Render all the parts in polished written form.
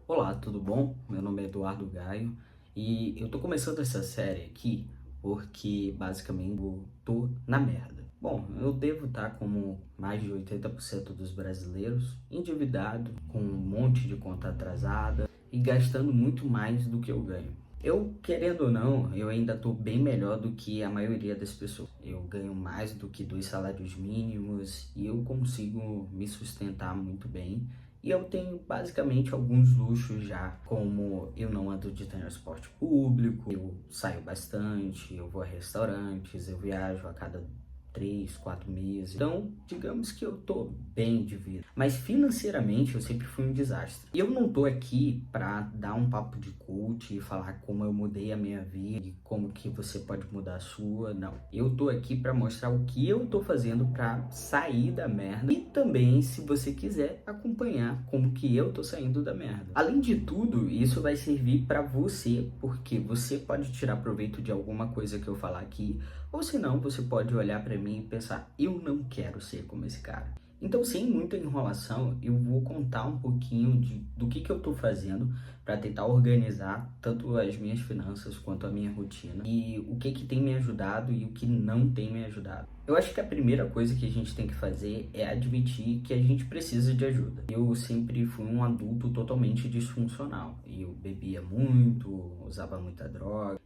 Olá, tudo bom? Meu nome é Eduardo Gaio e eu tô começando essa série aqui porque basicamente eu tô na merda. Bom, eu devo estar como mais de 80% dos brasileiros, endividado, com um monte de conta atrasada e gastando muito mais do que eu ganho. Eu, querendo ou não, eu ainda estou bem melhor do que a maioria das pessoas. Eu ganho mais do que 2 salários mínimos e eu consigo me sustentar muito bem. E eu tenho basicamente alguns luxos já, como eu não ando de transporte público, eu saio bastante, eu vou a restaurantes, eu viajo a cada 3, 4 meses. Então, digamos que eu tô bem de vida. Mas financeiramente eu sempre fui um desastre. E eu não tô aqui pra dar um papo de coach e falar como eu mudei a minha vida e como que você pode mudar a sua. Não. Eu tô aqui pra mostrar o que eu tô fazendo pra sair da merda e também, se você quiser, acompanhar como que eu tô saindo da merda. Além de tudo, isso vai servir pra você, porque você pode tirar proveito de alguma coisa que eu falar aqui, ou senão você pode olhar para mim e pensar, eu não quero ser como esse cara. Então, sem muita enrolação, eu vou contar um pouquinho do que eu estou fazendo para tentar organizar tanto as minhas finanças quanto a minha rotina e o que tem me ajudado e o que não tem me ajudado. Eu acho que a primeira coisa que a gente tem que fazer é admitir que a gente precisa de ajuda. Eu sempre fui um adulto totalmente disfuncional. Eu bebia muito, usava muita droga,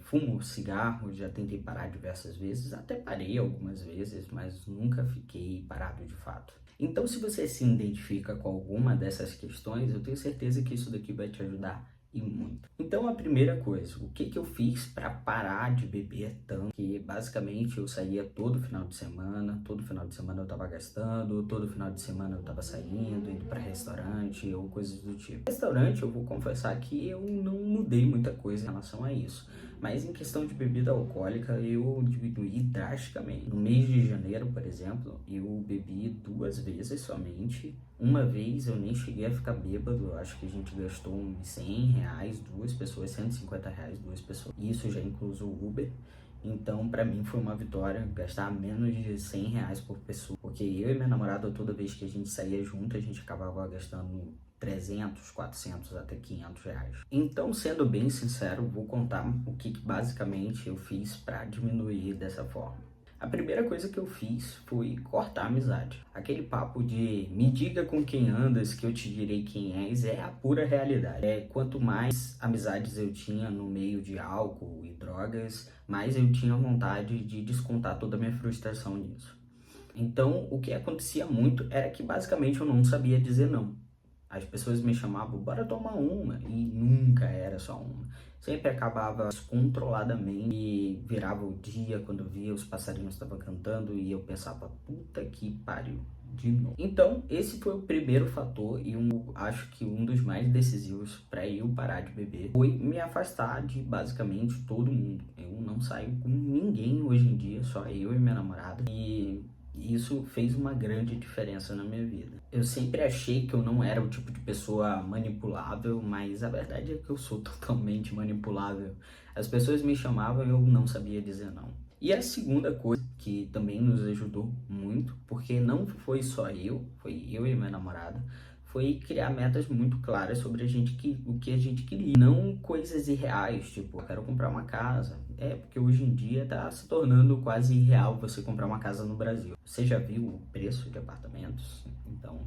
fumo cigarro, já tentei parar diversas vezes, até parei algumas vezes, mas nunca fiquei parado de fato. Então, se você se identifica com alguma dessas questões, eu tenho certeza que isso daqui vai te ajudar e muito. Então, a primeira coisa, o que eu fiz para parar de beber tanto? Que basicamente eu saía todo final de semana eu tava gastando, todo final de semana eu tava saindo, indo para restaurante ou coisas do tipo. Restaurante, eu vou confessar que eu não mudei muita coisa em relação a isso. Mas em questão de bebida alcoólica, eu diminuí drasticamente. No mês de janeiro, por exemplo, eu bebi 2 vezes somente. Uma vez eu nem cheguei a ficar bêbado, eu acho que a gente gastou uns R$ 100, 2 pessoas, R$ 150, 2 pessoas. Isso já incluso o Uber. Então, pra mim foi uma vitória gastar menos de R$ 100 por pessoa. Porque eu e minha namorada, toda vez que a gente saía junto, a gente acabava gastando 300, 400 até R$ 500. Então, sendo bem sincero, vou contar o que basicamente eu fiz para diminuir dessa forma. A primeira coisa que eu fiz foi cortar a amizade. Aquele papo de me diga com quem andas que eu te direi quem és é a pura realidade. Quanto mais amizades eu tinha no meio de álcool e drogas, mais eu tinha vontade de descontar toda a minha frustração nisso. Então, o que acontecia muito era que basicamente eu não sabia dizer não. As pessoas me chamavam, bora tomar uma, e nunca era só uma. Sempre acabava descontroladamente e virava o dia quando eu via os passarinhos estavam cantando e eu pensava, puta que pariu, de novo. Então, esse foi o primeiro fator e acho que um dos mais decisivos para eu parar de beber foi me afastar de basicamente todo mundo. Eu não saio com ninguém hoje em dia, só eu e minha namorada. E isso fez uma grande diferença na minha vida. Eu sempre achei que eu não era o tipo de pessoa manipulável, mas a verdade é que eu sou totalmente manipulável. As pessoas me chamavam e eu não sabia dizer não. E a segunda coisa que também nos ajudou muito, porque não foi só eu, foi eu e minha namorada, foi criar metas muito claras sobre o que a gente queria. Não coisas irreais, tipo, eu quero comprar uma casa. Porque hoje em dia tá se tornando quase irreal você comprar uma casa no Brasil. Você já viu o preço de apartamentos? Então,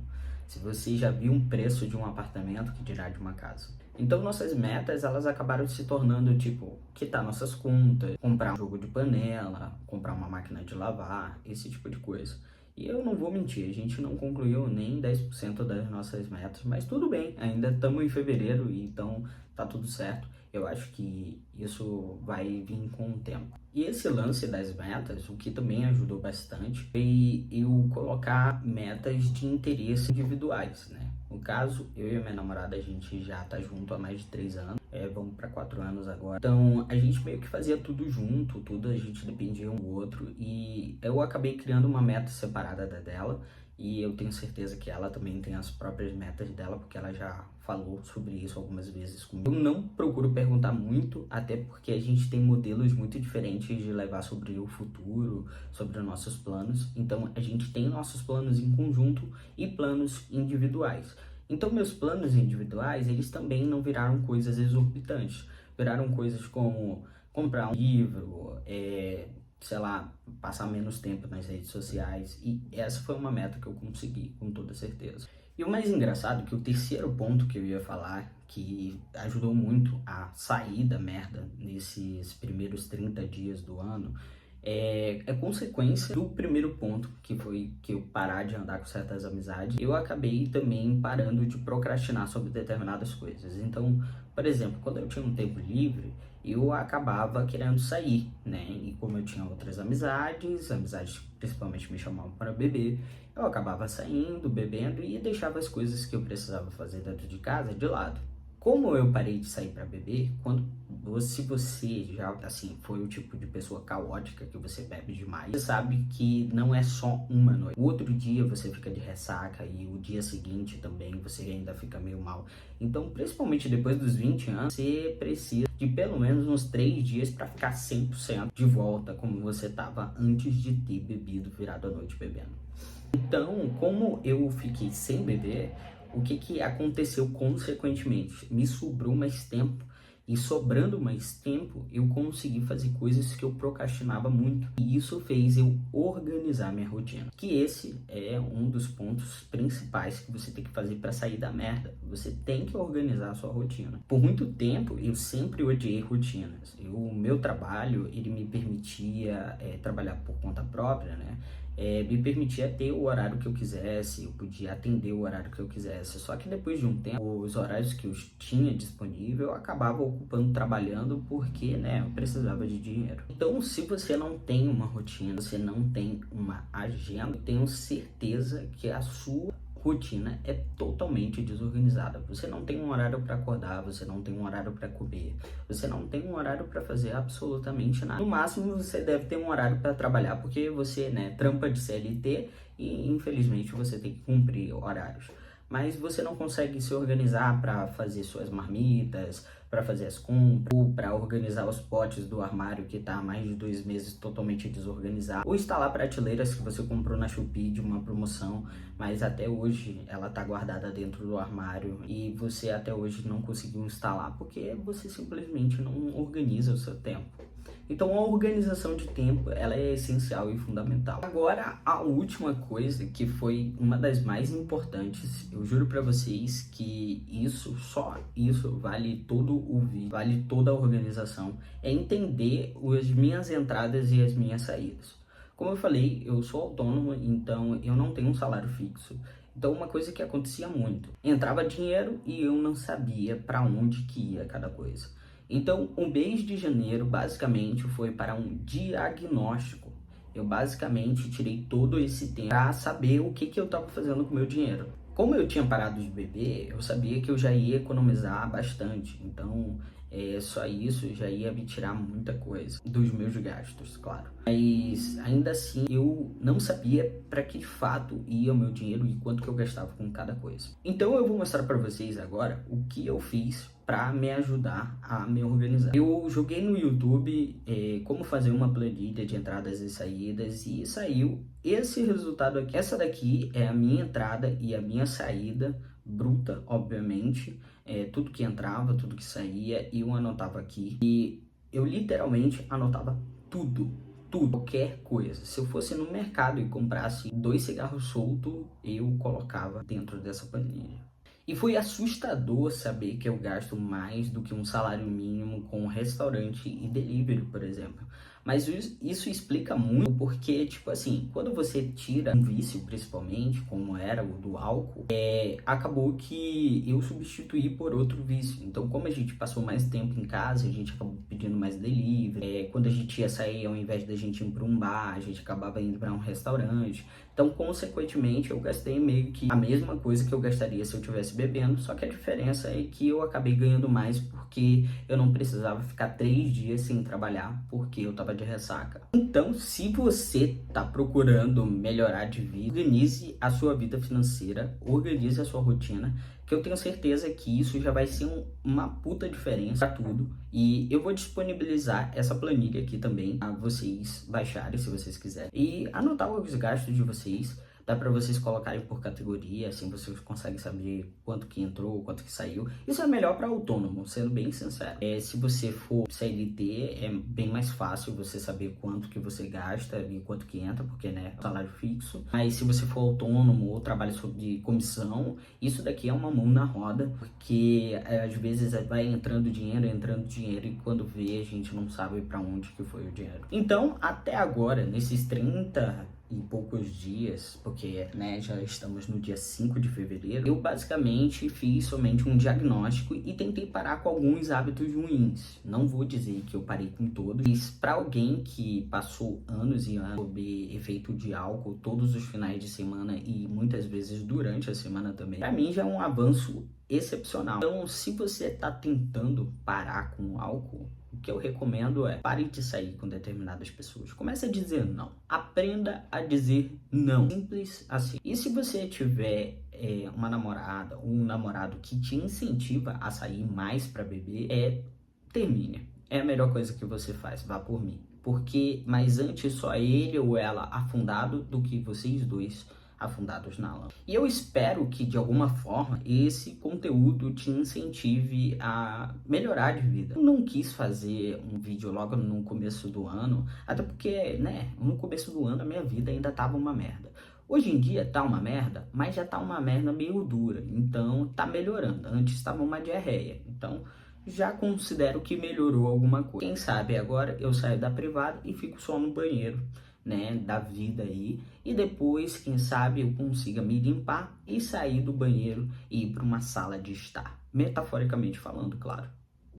se você já viu um preço de um apartamento, que dirá de uma casa? Então, nossas metas, elas acabaram se tornando, tipo, quitar nossas contas, comprar um jogo de panela, comprar uma máquina de lavar, esse tipo de coisa. E eu não vou mentir, a gente não concluiu nem 10% das nossas metas, mas tudo bem, ainda estamos em fevereiro, então tá tudo certo. Eu acho que isso vai vir com o tempo. E esse lance das metas, o que também ajudou bastante, foi eu colocar metas de interesse individuais, né? No caso, eu e a minha namorada, a gente já tá junto há mais de 3 anos, vamos para 4 anos agora. Então, a gente meio que fazia tudo junto, tudo a gente dependia um do outro, e eu acabei criando uma meta separada da dela, e eu tenho certeza que ela também tem as próprias metas dela, porque ela já falou sobre isso algumas vezes comigo. Eu não procuro perguntar muito, até porque a gente tem modelos muito diferentes de levar sobre o futuro, sobre os nossos planos. Então, a gente tem nossos planos em conjunto e planos individuais. Então meus planos individuais, eles também não viraram coisas exorbitantes. Viraram coisas como comprar um livro, sei lá, passar menos tempo nas redes sociais. E essa foi uma meta que eu consegui, com toda certeza. E o mais engraçado é que o terceiro ponto que eu ia falar, que ajudou muito a sair da merda nesses primeiros 30 dias do ano, é consequência do primeiro ponto, que foi que eu parar de andar com certas amizades. Eu acabei também parando de procrastinar sobre determinadas coisas. Então, por exemplo, quando eu tinha um tempo livre, eu acabava querendo sair, né? E como eu tinha outras amizades principalmente me chamavam para beber, eu acabava saindo, bebendo e deixava as coisas que eu precisava fazer dentro de casa de lado. Como eu parei de sair para beber, se você já assim foi o tipo de pessoa caótica que você bebe demais, você sabe que não é só uma noite. O outro dia você fica de ressaca e o dia seguinte também você ainda fica meio mal. Então, principalmente depois dos 20 anos, você precisa de pelo menos uns 3 dias para ficar 100% de volta como você estava antes de ter bebido, virado a noite bebendo. Então, como eu fiquei sem beber, o que aconteceu consequentemente? Me sobrou mais tempo. E sobrando mais tempo, eu consegui fazer coisas que eu procrastinava muito. E isso fez eu organizar minha rotina. Que esse é um dos pontos principais que você tem que fazer para sair da merda. Você tem que organizar a sua rotina. Por muito tempo, eu sempre odiei rotinas. O meu trabalho, ele me permitia trabalhar por conta própria, né? Me permitia ter o horário que eu quisesse, eu podia atender o horário que eu quisesse. Só que depois de um tempo, os horários que eu tinha disponível, eu acabava ocupando trabalhando porque, né, eu precisava de dinheiro. Então, se você não tem uma rotina, você não tem uma agenda, eu tenho certeza que a sua rotina é totalmente desorganizada. Você não tem um horário para acordar, você não tem um horário para comer, você não tem um horário para fazer absolutamente nada. No máximo, você deve ter um horário para trabalhar, porque você, né, trampa de CLT e infelizmente você tem que cumprir horários. Mas você não consegue se organizar para fazer suas marmitas, para fazer as compras, ou para organizar os potes do armário que está há mais de 2 meses totalmente desorganizado, ou instalar prateleiras que você comprou na Shopee de uma promoção, mas até hoje ela está guardada dentro do armário e você até hoje não conseguiu instalar porque você simplesmente não organiza o seu tempo. Então a organização de tempo, ela é essencial e fundamental. Agora, a última coisa que foi uma das mais importantes, eu juro pra vocês que só isso vale todo o vídeo, vale toda a organização, é entender as minhas entradas e as minhas saídas. Como eu falei, eu sou autônomo, então eu não tenho um salário fixo. Então uma coisa que acontecia muito, entrava dinheiro e eu não sabia para onde que ia cada coisa. Então, o mês de janeiro, basicamente, foi para um diagnóstico. Eu, basicamente, tirei todo esse tempo para saber o que eu estava fazendo com o meu dinheiro. Como eu tinha parado de beber, eu sabia que eu já ia economizar bastante. Então, só isso já ia me tirar muita coisa dos meus gastos, claro. Mas, ainda assim, eu não sabia para que de fato ia o meu dinheiro e quanto que eu gastava com cada coisa. Então, eu vou mostrar para vocês agora o que eu fiz para me ajudar a me organizar. Eu joguei no YouTube como fazer uma planilha de entradas e saídas e saiu esse resultado aqui. Essa daqui é a minha entrada e a minha saída bruta, obviamente. Tudo que entrava, tudo que saía, eu anotava aqui. E eu literalmente anotava tudo. Qualquer coisa. Se eu fosse no mercado e comprasse 2 cigarros soltos, eu colocava dentro dessa planilha. E foi assustador saber que eu gasto mais do que um salário mínimo com restaurante e delivery, por exemplo. Mas isso explica muito porque, tipo assim, quando você tira um vício, principalmente, como era o do álcool, acabou que eu substituí por outro vício. Então, como a gente passou mais tempo em casa, a gente acabou pedindo mais delivery. Quando a gente ia sair, ao invés da gente ir para um bar, a gente acabava indo para um restaurante. Então, consequentemente, eu gastei meio que a mesma coisa que eu gastaria se eu estivesse bebendo, só que a diferença é que eu acabei ganhando mais porque eu não precisava ficar 3 dias sem trabalhar porque eu tava de ressaca. Então, se você tá procurando melhorar de vida, organize a sua vida financeira, organize a sua rotina, que eu tenho certeza que isso já vai ser uma puta diferença pra tudo. E eu vou disponibilizar essa planilha aqui também a vocês baixarem se vocês quiserem e anotar os gastos de vocês. Dá para vocês colocarem por categoria, assim vocês conseguem saber quanto que entrou, quanto que saiu. Isso é melhor para autônomo, sendo bem sincero. Se você for CLT, é bem mais fácil você saber quanto que você gasta e quanto que entra, porque, né, é salário fixo. Mas se você for autônomo ou trabalha sob comissão, isso daqui é uma mão na roda, porque às vezes vai entrando dinheiro, e quando vê a gente não sabe para onde que foi o dinheiro. Então, até agora, nesses 30 e poucos dias, porque, né, já estamos no dia 5 de fevereiro, eu basicamente fiz somente um diagnóstico e tentei parar com alguns hábitos ruins. Não vou dizer que eu parei com todos, mas para alguém que passou anos e anos sob efeito de álcool todos os finais de semana e muitas vezes durante a semana também, para mim já é um avanço excepcional. Então, se você está tentando parar com o álcool, o que eu recomendo é pare de sair com determinadas pessoas. Comece a dizer não. Aprenda a dizer não. Simples assim. E se você tiver uma namorada ou um namorado que te incentiva a sair mais para beber, termine. É a melhor coisa que você faz. Vá por mim. Porque mais antes só ele ou ela afundado do que vocês dois afundados na lama. E eu espero que de alguma forma esse conteúdo te incentive a melhorar de vida. Eu não quis fazer um vídeo logo no começo do ano, até porque, né, no começo do ano a minha vida ainda tava uma merda. Hoje em dia tá uma merda, mas já tá uma merda meio dura, então tá melhorando. Antes estava uma diarreia, então já considero que melhorou alguma coisa. Quem sabe agora eu saio da privada e fico só no banheiro, né, da vida aí, e depois, quem sabe, eu consiga me limpar e sair do banheiro e ir para uma sala de estar, metaforicamente falando, claro.